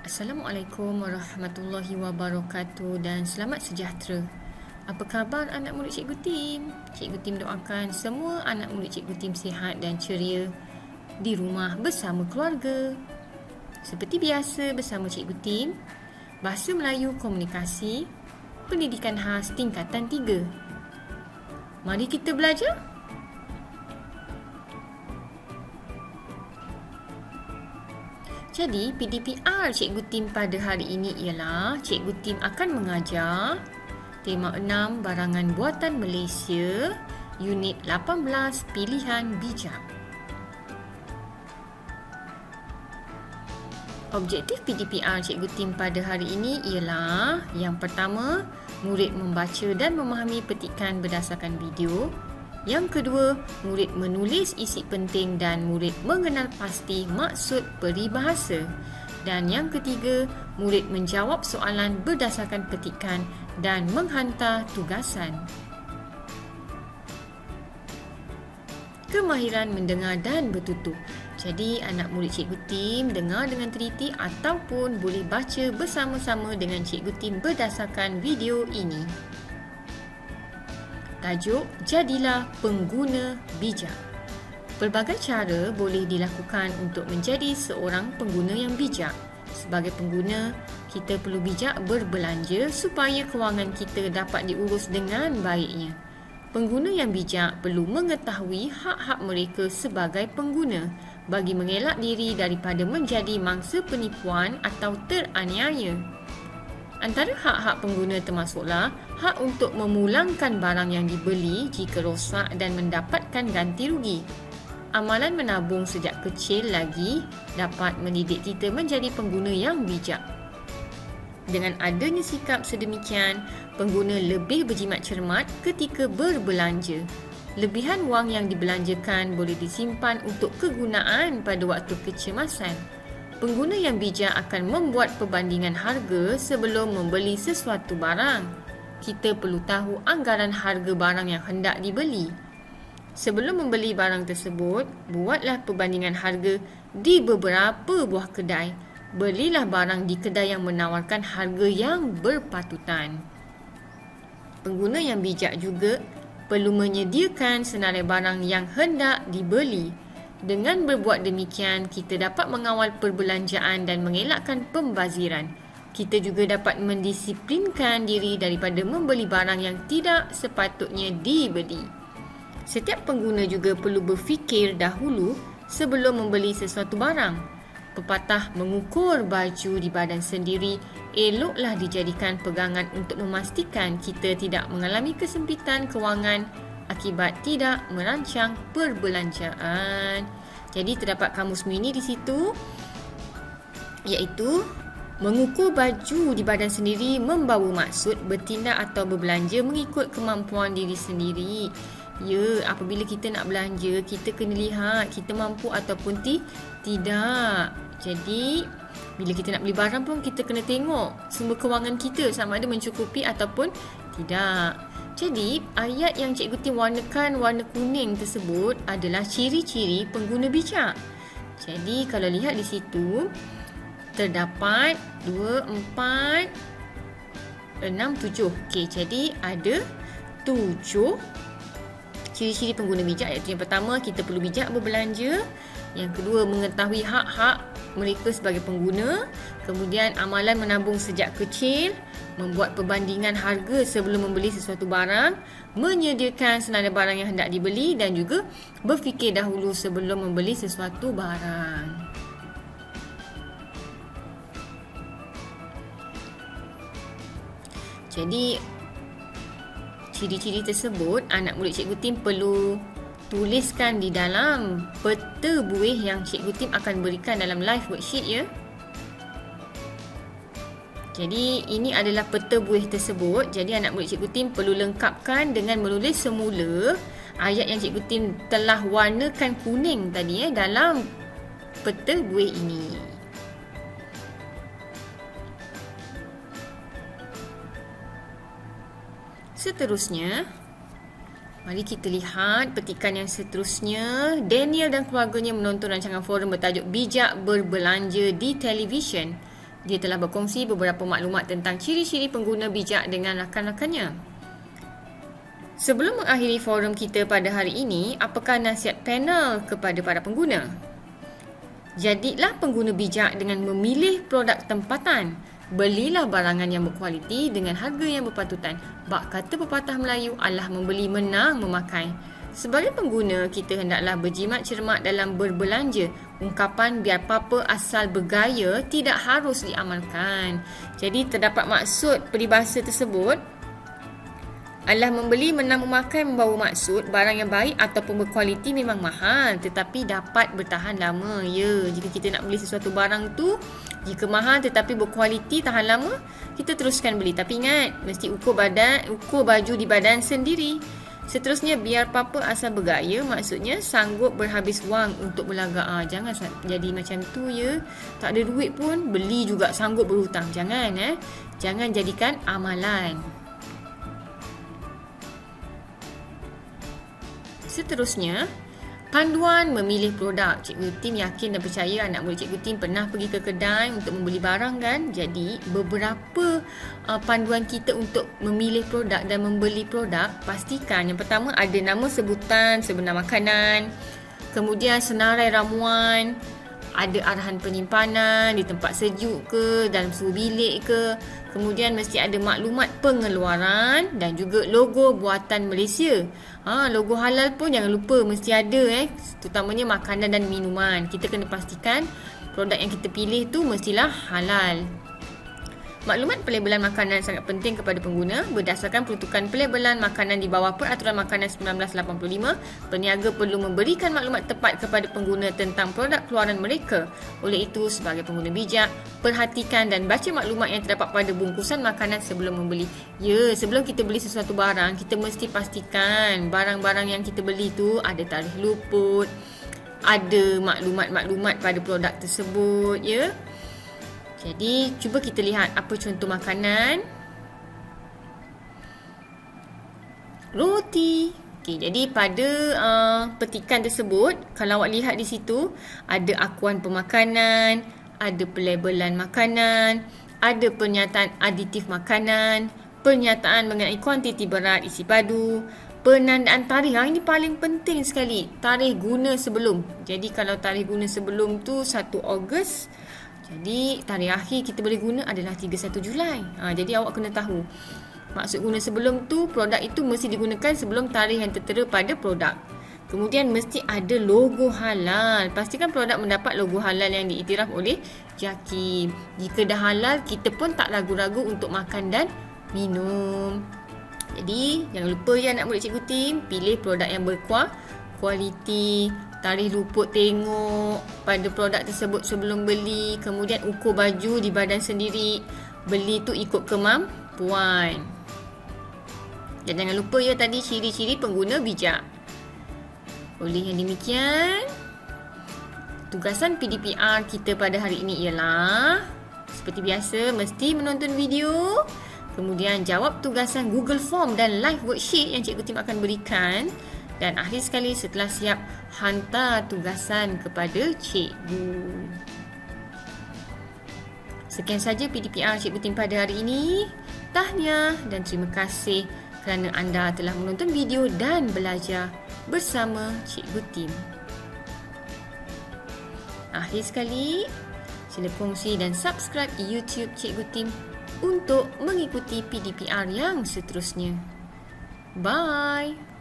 Assalamualaikum warahmatullahi wabarakatuh dan selamat sejahtera. Apa khabar anak murid Cikgu Tim? Cikgu Tim doakan semua anak murid Cikgu Tim sihat dan ceria di rumah bersama keluarga. Seperti biasa bersama Cikgu Tim, Bahasa Melayu Komunikasi, Pendidikan Khas Tingkatan 3. Mari kita belajar. Jadi, PDPR Cikgu Tim pada hari ini ialah Cikgu Tim akan mengajar tema 6 Barangan Buatan Malaysia, Unit 18 Pilihan Bijak. Objektif PDPR Cikgu Tim pada hari ini ialah yang pertama, murid membaca dan memahami petikan berdasarkan video. Yang kedua, murid menulis isi penting dan murid mengenal pasti maksud peribahasa. Dan yang ketiga, murid menjawab soalan berdasarkan petikan dan menghantar tugasan. Kemahiran mendengar dan bertutur. Jadi, anak murid Cikgu Tim dengar dengan teliti ataupun boleh baca bersama-sama dengan Cikgu Tim berdasarkan video ini. Tajuk, jadilah pengguna bijak. Pelbagai cara boleh dilakukan untuk menjadi seorang pengguna yang bijak. Sebagai pengguna, kita perlu bijak berbelanja supaya kewangan kita dapat diurus dengan baiknya. Pengguna yang bijak perlu mengetahui hak-hak mereka sebagai pengguna bagi mengelak diri daripada menjadi mangsa penipuan atau teraniaya. Antara hak-hak pengguna termasuklah hak untuk memulangkan barang yang dibeli jika rosak dan mendapatkan ganti rugi. Amalan menabung sejak kecil lagi dapat mendidik kita menjadi pengguna yang bijak. Dengan adanya sikap sedemikian, pengguna lebih berjimat cermat ketika berbelanja. Lebihan wang yang dibelanjakan boleh disimpan untuk kegunaan pada waktu kecemasan. Pengguna yang bijak akan membuat perbandingan harga sebelum membeli sesuatu barang. Kita perlu tahu anggaran harga barang yang hendak dibeli. Sebelum membeli barang tersebut, buatlah perbandingan harga di beberapa buah kedai. Belilah barang di kedai yang menawarkan harga yang berpatutan. Pengguna yang bijak juga perlu menyediakan senarai barang yang hendak dibeli. Dengan berbuat demikian, kita dapat mengawal perbelanjaan dan mengelakkan pembaziran. Kita juga dapat mendisiplinkan diri daripada membeli barang yang tidak sepatutnya dibeli. Setiap pengguna juga perlu berfikir dahulu sebelum membeli sesuatu barang. Pepatah mengukur baju di badan sendiri eloklah dijadikan pegangan untuk memastikan kita tidak mengalami kesempitan kewangan akibat tidak merancang perbelanjaan. Jadi terdapat kamus mini di situ, iaitu mengukur baju di badan sendiri membawa maksud bertindak atau berbelanja mengikut kemampuan diri sendiri. Ya, apabila kita nak belanja, kita kena lihat kita mampu ataupun tidak. Jadi, bila kita nak beli barang pun kita kena tengok sumber kewangan kita sama ada mencukupi ataupun tidak. Jadi, ayat yang Cikgu Tim warnakan warna kuning tersebut adalah ciri-ciri pengguna bijak. Jadi, kalau lihat di situ, terdapat 2, 4, 6, 7. Okey, jadi ada 7 ciri-ciri pengguna bijak, iaitu yang pertama, kita perlu bijak berbelanja. Yang kedua, mengetahui hak-hak mereka sebagai pengguna. Kemudian, amalan menabung sejak kecil, membuat perbandingan harga sebelum membeli sesuatu barang, menyediakan senarai barang yang hendak dibeli dan juga berfikir dahulu sebelum membeli sesuatu barang. Jadi, ciri-ciri tersebut anak murid Cikgu Tim perlu tuliskan di dalam peta buih yang Cikgu Tim akan berikan dalam live worksheet ya. Jadi ini adalah peta buih tersebut. Jadi anak murid Cikgu Tim perlu lengkapkan dengan menulis semula ayat yang Cikgu Tim telah warnakan kuning tadi dalam peta buih ini. Seterusnya, mari kita lihat petikan yang seterusnya. Daniel dan keluarganya menonton rancangan forum bertajuk Bijak Berbelanja di televisyen. Dia telah berkongsi beberapa maklumat tentang ciri-ciri pengguna bijak dengan rakan-rakannya. Sebelum mengakhiri forum kita pada hari ini, apakah nasihat panel kepada para pengguna? Jadilah pengguna bijak dengan memilih produk tempatan. Belilah barangan yang berkualiti dengan harga yang berpatutan. Bak kata pepatah Melayu, Allah membeli menang memakai. Sebagai pengguna, kita hendaklah berjimat cermat dalam berbelanja. Ungkapan biar papa asal bergaya tidak harus diamalkan. Jadi terdapat maksud peribahasa tersebut. Allah membeli menang memakai membawa maksud barang yang baik ataupun berkualiti memang mahal tetapi dapat bertahan lama. Ya, jika kita nak beli sesuatu barang tu, jika mahal tetapi berkualiti tahan lama, kita teruskan beli. Tapi ingat, mesti ukur baju di badan sendiri. Seterusnya, biar papa asal bergaya, maksudnya sanggup berhabis wang untuk berlagak. Jangan jadi macam tu ya. Tak ada duit pun beli juga, sanggup berhutang. Jangan Jangan jadikan amalan. Seterusnya, panduan memilih produk. Cikgu Tim yakin dan percaya anak murid Cikgu Tim pernah pergi ke kedai untuk membeli barang kan. Jadi, beberapa panduan kita untuk memilih produk dan membeli produk, pastikan yang pertama ada nama sebutan sebenar makanan, kemudian senarai ramuan, ada arahan penyimpanan di tempat sejuk ke, dalam suhu bilik ke, kemudian mesti ada maklumat pengeluaran dan juga logo buatan Malaysia. Logo halal pun jangan lupa mesti ada terutamanya makanan dan minuman. Kita kena pastikan produk yang kita pilih tu mestilah halal. Maklumat pelabelan makanan sangat penting kepada pengguna. Berdasarkan peruntukan pelabelan makanan di bawah Peraturan Makanan 1985, peniaga perlu memberikan maklumat tepat kepada pengguna tentang produk keluaran mereka. Oleh itu, sebagai pengguna bijak, perhatikan dan baca maklumat yang terdapat pada bungkusan makanan sebelum membeli. Ya, sebelum kita beli sesuatu barang, kita mesti pastikan barang-barang yang kita beli tu ada tarikh luput, ada maklumat-maklumat pada produk tersebut, ya. Jadi, cuba kita lihat apa contoh makanan. Roti. Okey, jadi pada petikan tersebut, kalau awak lihat di situ, ada akuan pemakanan, ada pelabelan makanan, ada pernyataan aditif makanan, pernyataan mengenai kuantiti berat isi padu, penandaan tarikh. Ini paling penting sekali, tarikh guna sebelum. Jadi, kalau tarikh guna sebelum tu 1 Ogos, jadi tarikh akhir kita boleh guna adalah 31 Julai. Jadi awak kena tahu. Maksud guna sebelum tu, produk itu mesti digunakan sebelum tarikh yang tertera pada produk. Kemudian mesti ada logo halal. Pastikan produk mendapat logo halal yang diiktiraf oleh JAKIM. Jika dah halal, kita pun tak ragu-ragu untuk makan dan minum. Jadi jangan lupa ya anak murid Cikgu Tim, pilih produk yang berkualiti. Tarikh luput tengok pada produk tersebut sebelum beli. Kemudian ukur baju di badan sendiri. Beli tu ikut kemampuan. Dan jangan lupa ya tadi ciri-ciri pengguna bijak. Oleh yang demikian, tugasan PDPR kita pada hari ini ialah seperti biasa mesti menonton video, kemudian jawab tugasan Google Form dan live worksheet yang Cikgu Tim akan berikan. Dan akhir sekali setelah siap, hantar tugasan kepada cikgu. Sekian saja PDPR Cikgu Tim pada hari ini. Tahniah dan terima kasih kerana anda telah menonton video dan belajar bersama Cikgu Tim. Akhir sekali, sila kongsi dan subscribe YouTube Cikgu Tim untuk mengikuti PDPR yang seterusnya. Bye!